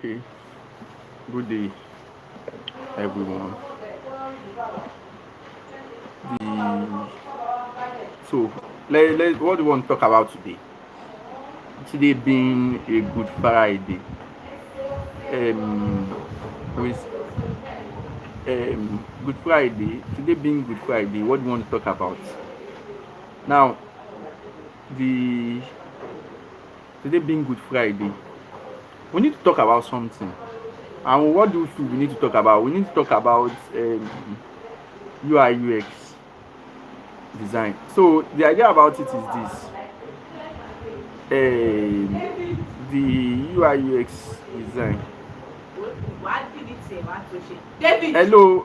Okay, good day, everyone. The so what do you want to talk about today? Today being a Good Friday. Um, with Good Friday. Today being Good Friday. What do you want to talk about? Now, the today being Good Friday, we need to talk about something. And what do we feel we need to talk about? We need to talk about UI UX design. So the idea about it is this: the UI UX design. Hello,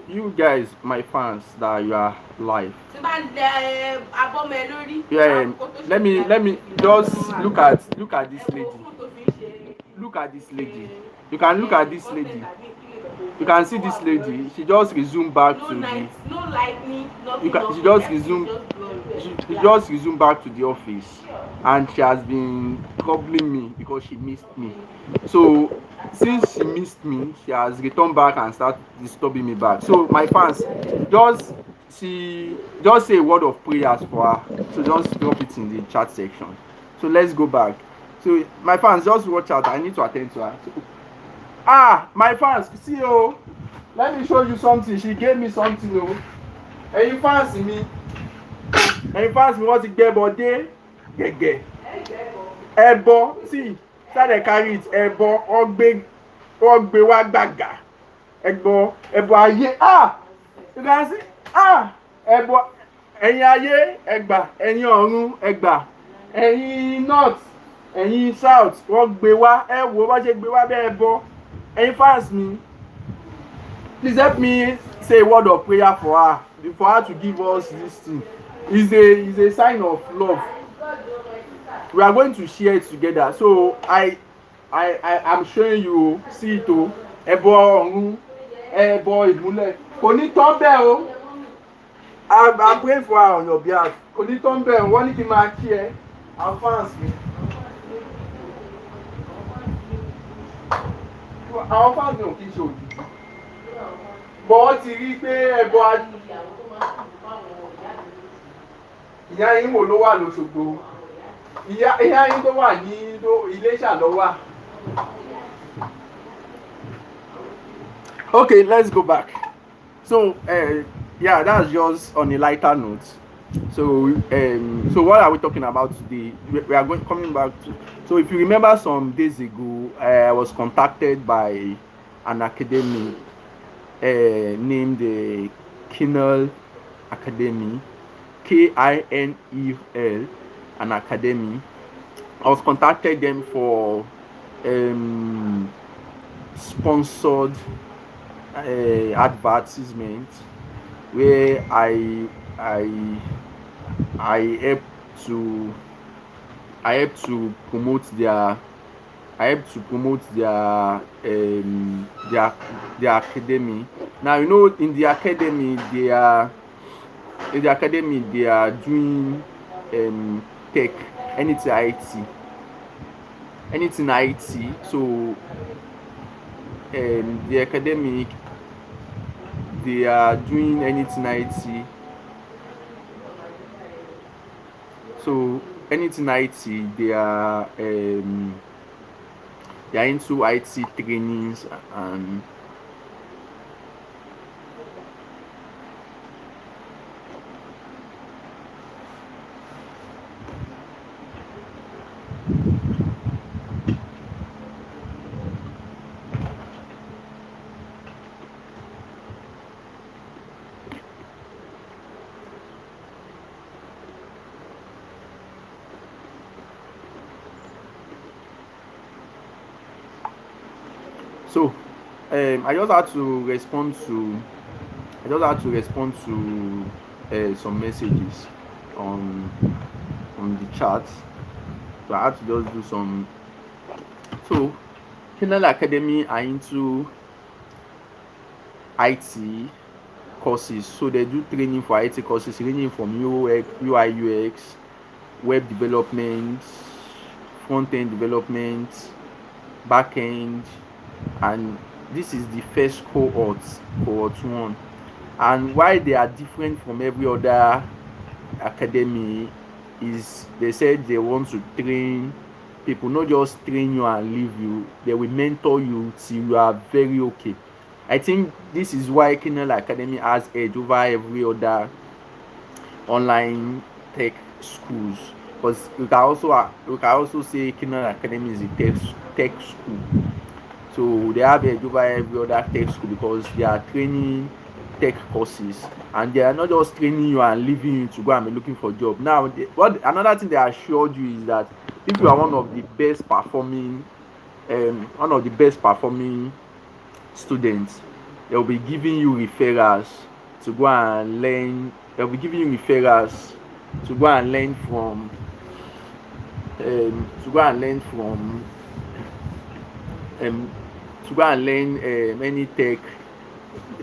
you guys, my fans that you are live. Yeah, let me just look at this lady. Look at this lady. You can look at this lady. You can see this lady. She just resumed back to the. She just resumed. She just resumed back to the office, and she has been troubling me because she missed me. So since she missed me, she has returned back and started disturbing me back. So my fans, just just say a word of prayers for her. So just drop it in the chat section. So let's go back. So my fans, just watch out. I need to attend to her. So, my fans, see oh, let me show you something. She gave me something oh. Ẹ̀yin fans mi, wọ́n ti gbẹ́ bọ dé gẹ̀gẹ̀. Ẹbọ see they carry it ẹbọ wọ́n gbé wá gbàgà. Ẹbọ ayé you can see ẹbọ ẹ̀yin ayé ẹgbà, ẹ̀yin ọ̀run ẹgbà, ẹ̀yin north, ẹ̀yin south wọ́n gbé wá. Ẹ wo bá ṣe gbé wá bẹ́ẹ̀ ẹbọ. Ẹ̀yin fans mi, please help me say a word of prayer for her to give us this thing. Is a sign of love. We are going to share it together. So I am showing you, see it o. Ẹbọ ọ̀run, ẹbọ ìmúlẹ̀. Kò ní tán bẹ́ẹ̀ o. I'm praying for her on your behalf. Kò ní tán bẹ́ẹ̀ o. Wọ́n ní kí n máa kí ẹ. Àwọn fans mi. Àwọn fans mi ò kí n ṣe òjijì. Bọ́ ti rí pé ẹbọ ìyá yín wo ló wà lóṣogbo? Ìyá yín tó wà ní Iléṣà ló wà. Okay, let's go back. So yeah, that's just on a lighter note. So what are we talking about today? We are coming back to. So if you remember, some days ago, I was contacted by an academy named the KINEL Academy, KINEL, an academy. I was contacted them for sponsored advertisement where I help to promote their academy. Now you know in the academy they are doing tech, anything IT. So the academic they are doing anything IT. So anything IT, they are into IT trainings and so I just had to respond to some messages on the chat. So I had to just do some. So KINEL Academy are into IT courses. So they do training for IT courses ranging from UI UX, web development, front end development, backend, and this is the first cohort one. And why they are different from every other academy is they said they want to train people, not just train you and leave you. They will mentor you till you are very okay. I think this is why KINEL Academy has edge over every other online tech schools, because we can also say KINEL Academy is a tech school. So they have edge over every other tech school because they are training tech courses, and they are not just training you and leaving you to go and be looking for job. Now, what another thing they assured you is that if you are one of the best performing students, they will be giving you referrals to go and learn. They'll be giving you referrals to go and learn from to go and learn from um, to go and learn any tech,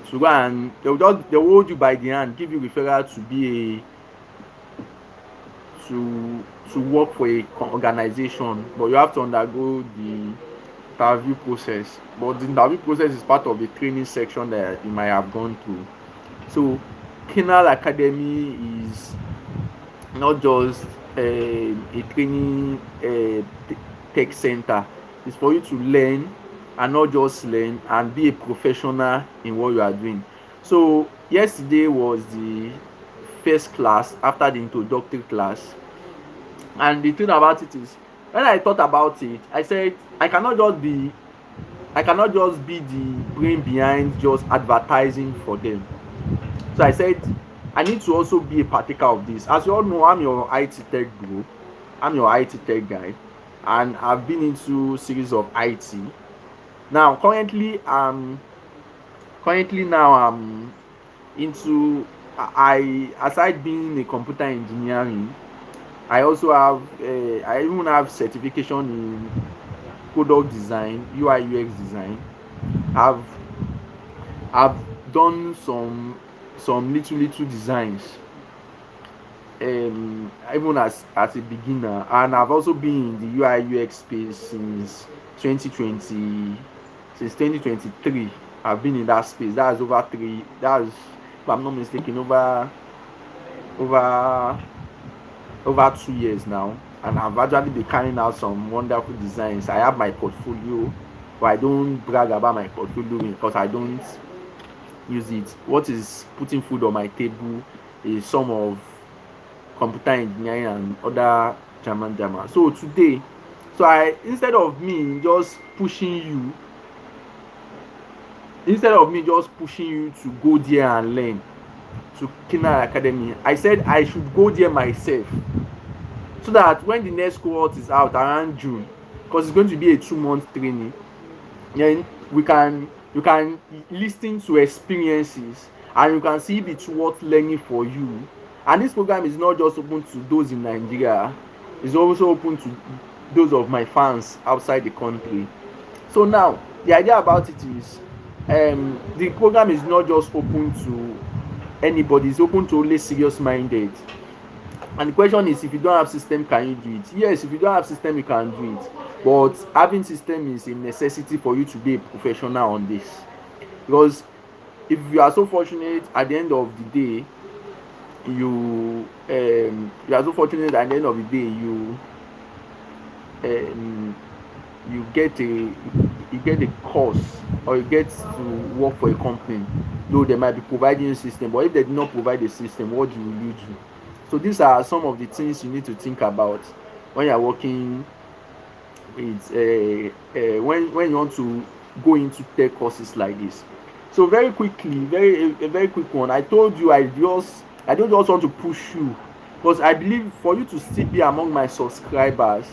to go and they'll hold you by the hand, give you referral to be a to work for a organization, but you have to undergo the interview process. But the interview process is part of the training section that you might have gone through. So KINEL Academy is not just a training tech center. It's for you to learn, and not just learn, and be a professional in what you are doing. So yesterday was the first class after the introductory class, and the thing about it is, when I thought about it, I said I cannot just be the brain behind just advertising for them. So I said I need to also be a partaker of this. As you all know, I'm your IT tech group. I'm your IT tech guy, and I've been into series of IT. Now, currently now I'm into I aside being a computer engineering, I even have certification in product design, UI UX design. I've I've done some little designs, even as a beginner, and I've also been in the UI UX space 2020 since 2023. I've been in that space. That's, if I'm not mistaken, over over 2 years now, and I've actually been carrying out some wonderful designs. I have my portfolio, but I don't brag about my portfolio because I don't use it. What is putting food on my table is some of computer engineering and other German. So today, so I instead of me just pushing you to go there and learn to KINEL Academy, I said I should go there myself, so that when the next cohort is out around June, because it's going to be a 2 month training, then you can listen to experiences, and you can see if it's worth learning for you. And this program is not just open to those in Nigeria, it's also open to those of my fans outside the country. So now the idea about it is, the program is not just open to anybody, it's open to only serious minded. And the question is, if you don't have system, can you do it? Yes, if you don't have system, you can do it. But having system is a necessity for you to be a professional on this. Because if you are so fortunate at the end of the day, you are so fortunate at the end of the day, um you get a course, or you get to work for a company, though they might be providing a system, but if they do not provide a system, what do you do? So these are some of the things you need to think about when you are working with when you want to go into tech courses like this. So very quickly, a very quick one. I don't just want to push you, because I believe for you to still be among my subscribers,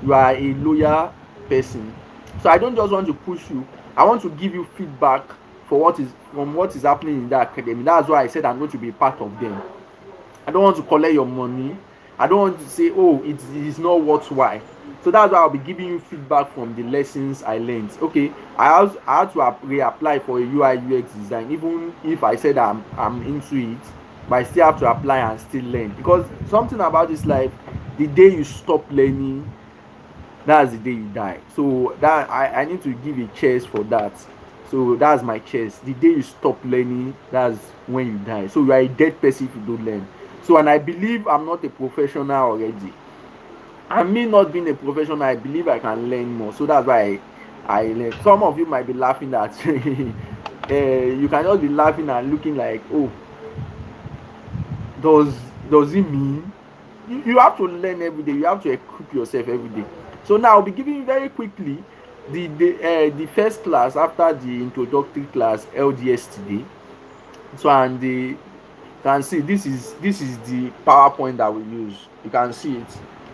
you are a loyal person. So I don't just want to push you. I want to give you feedback for what is happening in that academy. That's why I said I'm going to be part of them. I don't want to collect your money. I don't want to say, oh, it is not worthwhile. So that's why I'll be giving you feedback from the lessons I learned. Okay, I had to reapply for a UI UX design, even if I said I'm into it, but I still have to apply and still learn, because something about this life, the day you stop learning, that's the day you die. So that I need to give a cheers for that. So that's my cheers. The day you stop learning, that's when you die. So you are a dead person if you don't learn. So and I believe I'm not a professional already. And me not being a professional, I believe I can learn more. So that's why I learn. Some of you might be laughing at you can just be laughing and looking like, oh, does does it mean you have to learn every day, you have to equip yourself every day. So now I'll be giving you very quickly the first class after the introductory class held yesterday. So and the you can see this is the PowerPoint that we use. You can see it.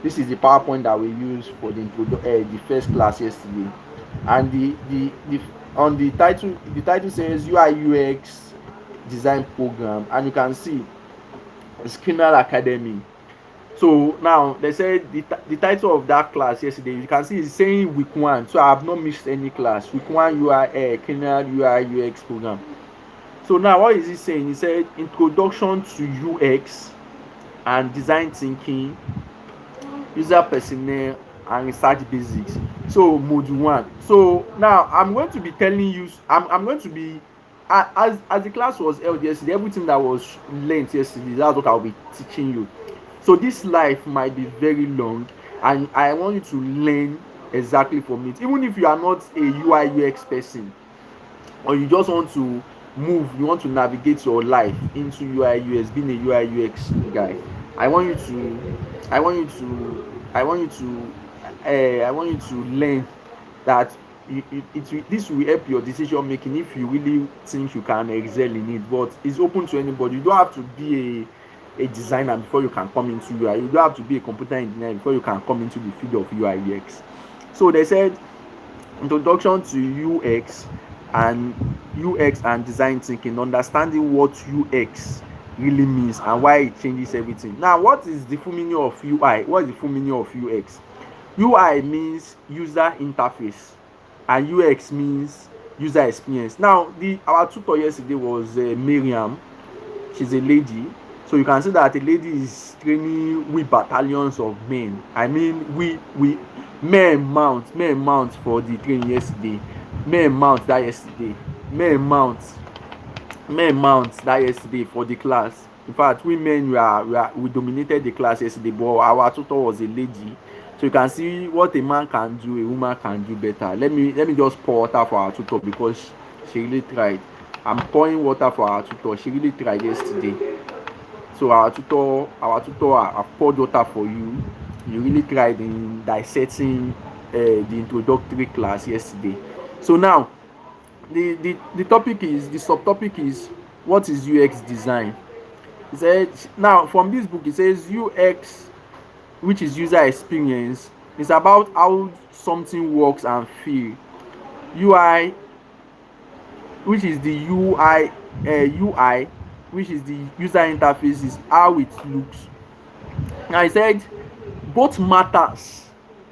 This is the PowerPoint that we use for the first class yesterday. And the on the title says UI/UX design program, and you can see it's KINEL Academy. So now they said the title of that class yesterday, you can see it's saying week one. So I have not missed any class. Week one UI KINEL UI/UX program. So now what is he saying? He said introduction to UX and design thinking, user personnel and research basics. So module one. So now I'm going to be telling you, I'm going to be as the class was held yesterday, everything that was learned yesterday, that's what I'll be teaching you. So this life might be very long, and I want you to learn exactly from it. Even if you are not a UI/UX person, or you just want to you want to navigate your life into UI/UX, being a UI/UX guy, I want you to I want you to I want you to I want you to learn that this will help your decision making if you really think you can excel in it. But it's open to anybody. You don't have to be a designer before you can come into UI. You don't have to be a computer engineer before you can come into the field of UI/UX. So they said introduction to and UX and design thinking, understanding what UX really means and why it changes everything. Now, what is the full meaning of UI? What is the full meaning of UX? UI means user interface and UX means user experience. Now, the our tutor yesterday was Miriam. She's a lady. So you can see that a lady is training we battalions of men. I mean, we men mount for the training yesterday. Men mount that yesterday. Men mount men mount that yesterday for the class. In fact, we men we dominated the class yesterday, but our tutor was a lady. So you can see what a man can do, a woman can do better. Let me just pour water for our tutor because she really tried. I'm pouring water for our tutor. She really tried yesterday. So our tutor have poured water for you. You really tried in dissecting the introductory class yesterday. So now the topic is the subtopic is what is UX design. He said now from this book it says UX, which is user experience, is about how something works and feel. UI, which is the UI, which is the user interface, is how it looks. Now he said both matters.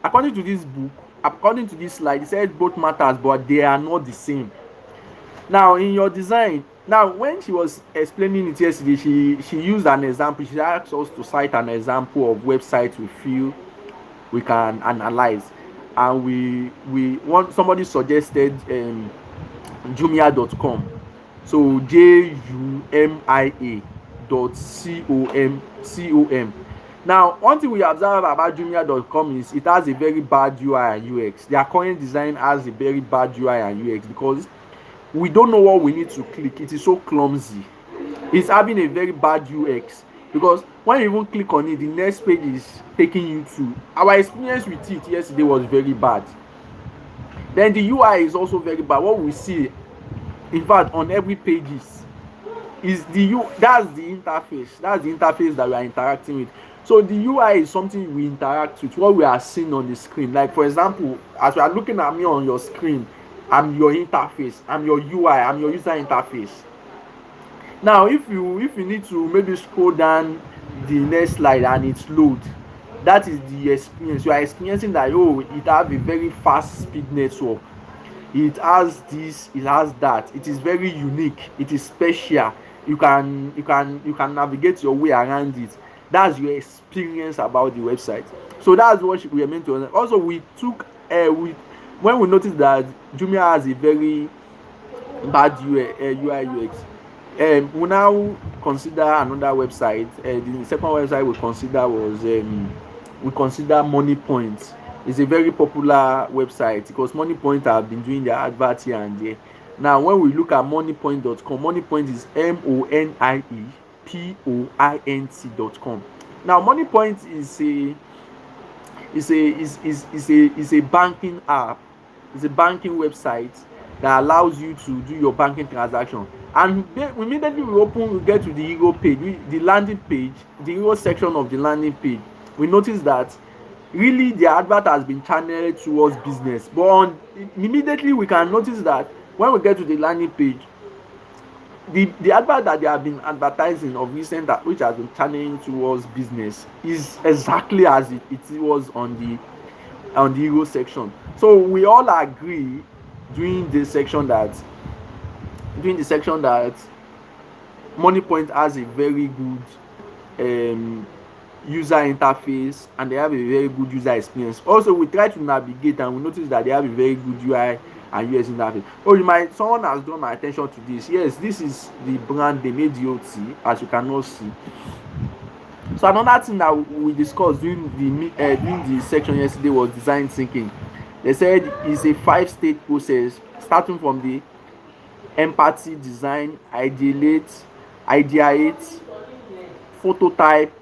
According to this book, according to this slide, he said both matters, but they are not the same. Now in your design, now when she was explaining it yesterday, she used an example. She asked us to cite an example of website we feel we can analyze, and we want somebody suggested jumia.com. So jumia.com. Now one thing we observe about jumia.com is it has a very bad UI and UX. Their current design has a very bad UI and UX because we don't know what we need to click. It is so clumsy. It's having a very bad UX because when you even click on it, the next page is taking you to our experience with it yesterday was very bad. Then the UI is also very bad. What we see, in fact, on every page is that's the interface. That's the interface that we are interacting with. So the UI is something we interact with, what we are seeing on the screen. Like for example, as you are looking at me on your screen, I'm your interface, I'm your UI, I'm your user interface. Now if you need to maybe scroll down the next slide and it's load, that is the experience. You are experiencing that, oh, it has a very fast speed network, it has this, it has that, it is very unique, it is special. You can navigate your way around it. That's your experience about the website. So that's what we are meant to understand. Also, we took we when we noticed that Jumia has a very bad UI UX, we now consider another website. The second website we consider was we consider Money Point. It's a very popular website because Money Point have been doing their advert here and there. Now when we look at moneypoint.com, Moneypoint is MONIEPOINT.com. Now Moneypoint is a banking app. It's a banking website that allows you to do your banking transaction. And immediately we get to the hero page, the landing page, the hero section of the landing page. We notice that really the advert has been channeled towards business. But immediately we can notice that when we get to the landing page, the advert that they have been advertising of recent, that which has been channeling towards business, is exactly as it was on the hero section. So we all agree during the section that Moneypoint has a very good user interface, and they have a very good user experience. Also, we try to navigate and we notice that they have a very good UI and UX interface. Oh, someone has drawn my attention to this. Yes, this is the brand name ADOT, as you cannot see. So another thing that we discussed during the section yesterday was design thinking. They said it's a 5-stage process, starting from the empathy, design, ideate, phototype,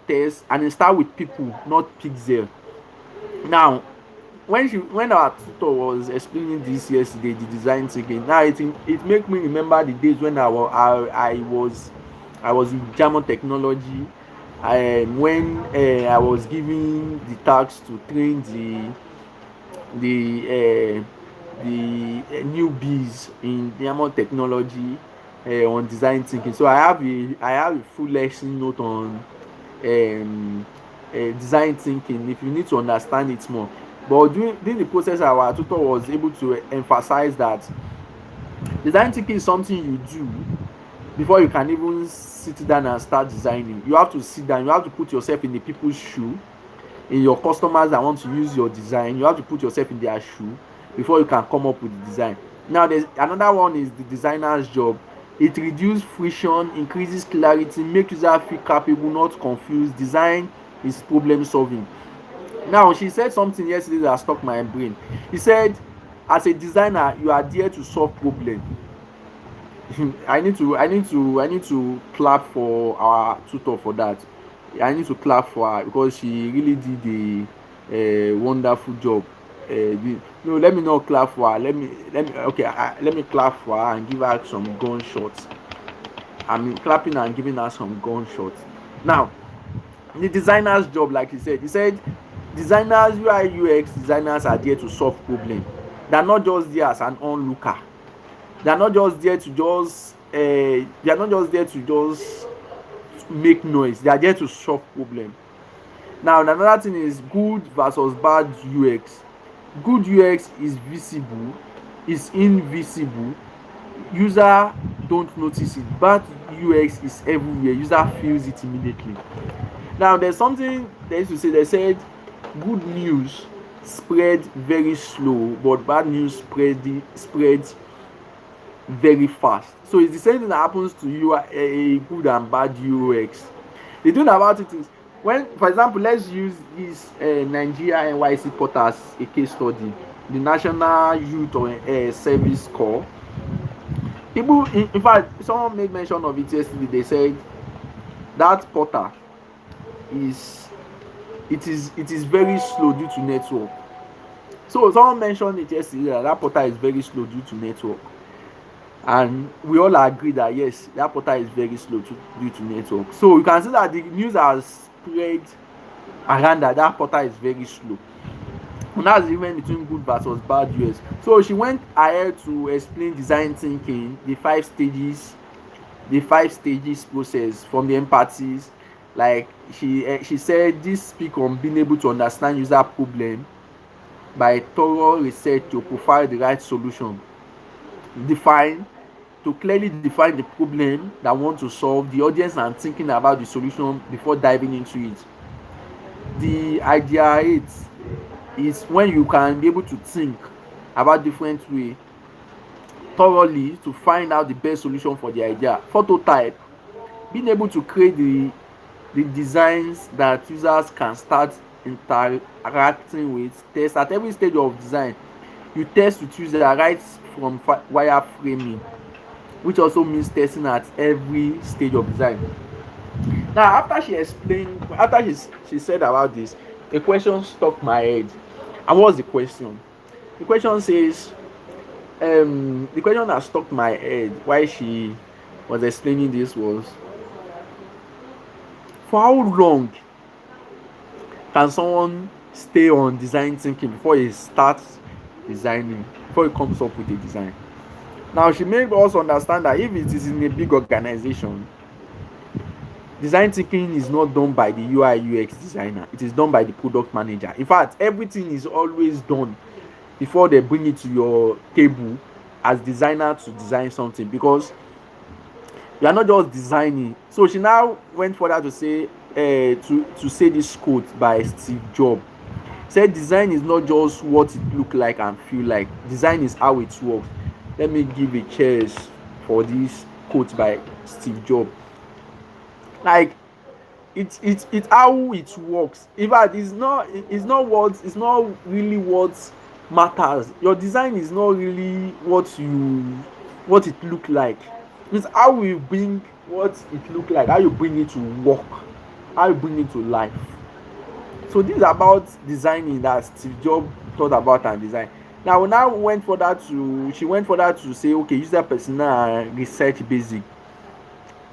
test, and it start with people, not pixel. Now when our tutor was explaining this yesterday, the design thinking, now it make me remember the days when I was in German technology, when I was given the task to train the newbies in German technology on design thinking. So I have a full lesson note on design thinking if you need to understand it more. But during the process, our tutor was able to emphasize that design thinking is something you do before you can even sit down and start designing. You have to sit down, you have to put yourself in the people's shoe, in your customers that want to use your design. You have to put yourself in their shoe before you can come up with the design. Now there's another one, is the designer's job. It reduces friction, increases clarity, makes user feel capable, not confused. Design is problem solving. Now she said something yesterday that stuck my brain. He said, as a designer, you are there to solve problem. I need to clap for our tutor for that. I need to clap for her because she really did a wonderful job. No, let me not clap for her. Let me clap for her and give her some gunshots. I mean, clapping and giving her some gunshots. Now, the designer's job, like he said, designers, UI UX designers are there to solve problem. They are not just there as an onlooker. They are not just there to just make noise. They are there to solve problem. Now another thing is good versus bad UX. Good UX is visible, is invisible, user don't notice it. Bad UX is everywhere, user feels it immediately. Now there's something they used to say. They said good news spread very slow, but bad news spreads very fast. So it's the same thing that happens to you, a good and bad UX. The thing about it is, when, for example, let's use this Nigeria NYC portal as a case study, the National Youth Service Corps. People, in fact, someone made mention of it yesterday. They said that portal is very slow due to network. So someone mentioned it yesterday that portal is very slow due to network, and we all agree that yes, that portal is very slow due to network. So you can see that the news has spread around that portal is very slow. And that's the difference between good versus bad UX. So she went ahead to explain design thinking, the 5 stages process from the empathies. Like she said, this speak on being able to understand user problem by thorough research to provide the right solution. Define, to clearly define the problem that want to solve, the audience, and thinking about the solution before diving into it. The idea 8 is when you can be able to think about different way thoroughly to find out the best solution for the idea. Prototype, being able to create the designs that users can start interacting with. Test at every stage of design. You test with user right from wireframing, which also means testing at every stage of design. Now, after she explained, after she said about this, a question stuck my head. And what's the question? The question says, the question that stuck my head while she was explaining this was, for how long can someone stay on design thinking before he starts designing, before he comes up with a design? Now, she made us understand that if it is in a big organization, design thinking is not done by the UI UX designer, it is done by the product manager. In fact, everything is always done before they bring it to your table as designer to design something, because you are not just designing. So she now went further to say to say this quote by Steve Jobs. Said design is not just what it look like and feel like, design is how it works. Let me give a cheers for this quote by Steve Jobs. Like, it's how it works. In fact, it's not really what matters. Your design is not really what it look like. It's how you bring what it look like, how you bring it to work, how you bring it to life. So this is about designing that Steve Jobs thought about and design. Now she went further to say, okay, user persona and research basic.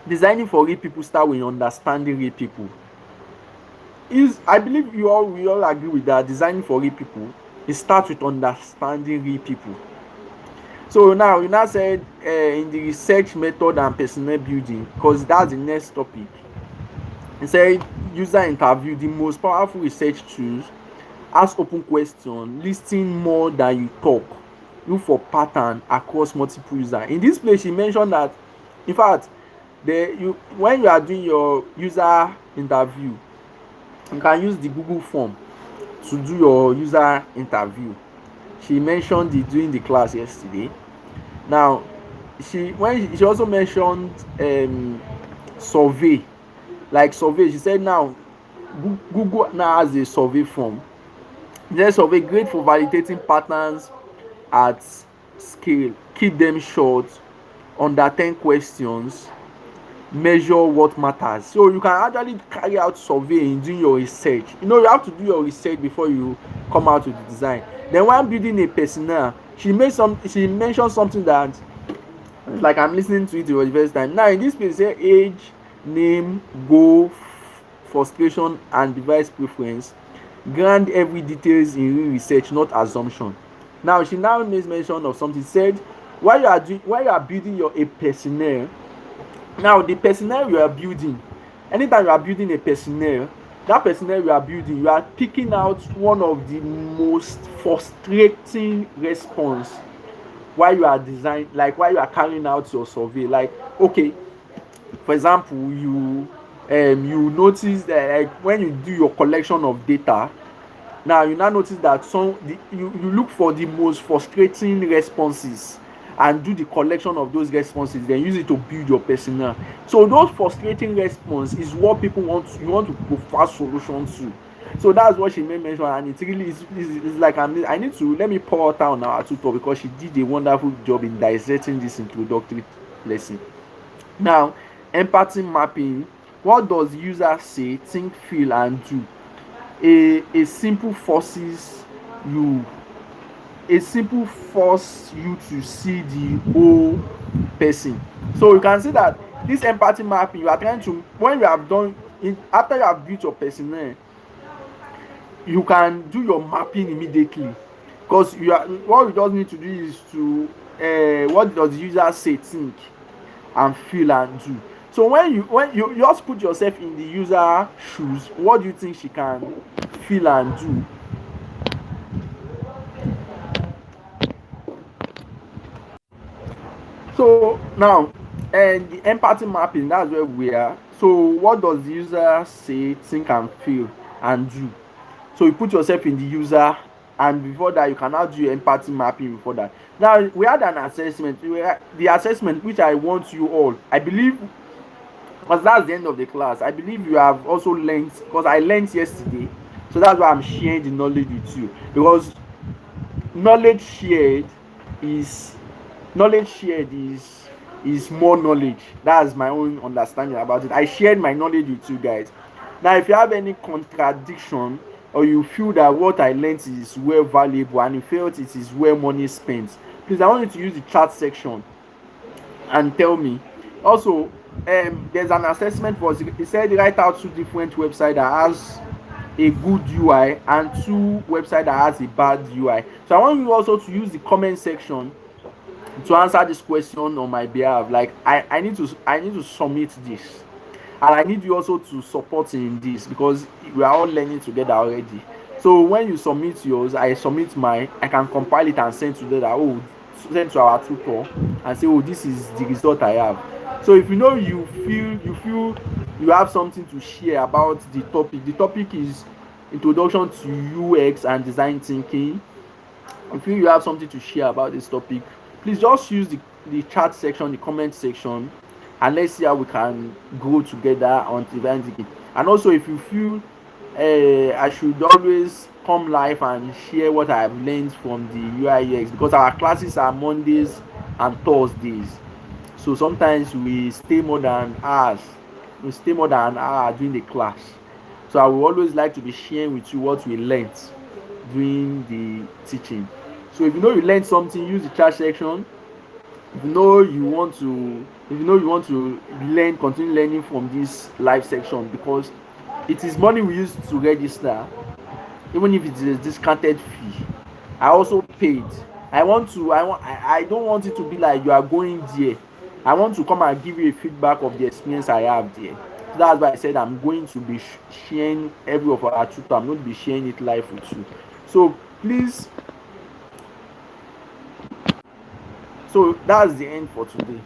Designing for real people start with understanding real people. I believe we all agree with that. Designing for real people, it starts with understanding real people. So now you now said in the research method and personnel building, because that's the next topic. He said user interview, the most powerful research tools. Ask open question, listen more than you talk, look for pattern across multiple users. In this place, she mentioned that, in fact, when you are doing your user interview, you can use the Google form to do your user interview. She mentioned it during the class yesterday. Now, she also mentioned survey. Like survey, she said now Google now has a survey form. The survey great for validating patterns at scale. Keep them short, under 10 questions, measure what matters. So you can actually carry out surveying during your research. You have to do your research before you come out with the design. Then while building a persona, she mentioned something that, like, I'm listening to it for the first time. Now in this place, say age, name, goal, frustration, and device preference. Grant every details in real research, not assumption. Now she now makes mention of something. Said while you are building a personnel. Now the personnel you are building, anytime you are building a personnel, that personnel you are building, you are picking out one of the most frustrating response while you are while you are carrying out your survey. Like, okay, for example, you notice that, like, when you do your collection of data, now you now notice that you look for the most frustrating responses and do the collection of those responses, then use it to build your personnel. So those frustrating response is what you want to provide solutions to. So that's what she made mention, and it really is like, I need to let me pour out on our tutor, because she did a wonderful job in dissecting this introductory lesson. Now, empathy mapping. What does the user say, think, feel, and do? A simple forces you to see the whole person. So you can see that this empathy mapping, you are trying to, when you have done it, after you have built your personnel, you can do your mapping immediately, because what you just need to do is to what does the user say, think, and feel, and do. So when you just put yourself in the user shoes, what do you think she can feel and do? So Now, and the empathy mapping, that's where we are. So what does the user say, think and feel and do? So you put yourself in the user, and before that you can now do your empathy mapping before that. Now we had an assessment. The assessment which I want you all, I believe, because that's the end of the class, I believe you have also learned, because I learned yesterday. So that's why I'm sharing the knowledge with you, because knowledge shared is knowledge shared is more knowledge. That's my own understanding about it. I shared my knowledge with you guys. Now if you have any contradiction, or you feel that what I learned is well valuable and you felt it is well money spent, please, I want you to use the chat section and tell me. Also, there's an assessment for it said write out two different websites that has a good UI and two websites that has a bad UI. So I want you also to use the comment section to answer this question on my behalf. Like I need to submit this, and I need you also to support in this, because we are all learning together already. So when you submit yours, I submit mine, I can compile it and send to that, oh, send to our tutor and say, oh, this is the result I have. So if you know, you feel you have something to share about the topic. The topic is introduction to UX and design thinking. If you have something to share about this topic, please just use the chat section, the comment section, and let's see how we can grow together on event ticket. And also, if you feel I should always come live and share what I have learned from the UI because our classes are Mondays and Thursdays. So sometimes we stay more than an hour during the class. So I would always like to be sharing with you what we learned during the teaching. So if you know you learned something, use the chat section. If you know you want to learn, continue learning from this live section, because it is money we use to register. Even if it is a discounted fee, I also paid. I don't want it to be like you are going there. I want to come and give you a feedback of the experience I have there. So that's why I said I'm going to be sharing every of our tutor. I'm going to be sharing it live with you. So please, so that's the end for today.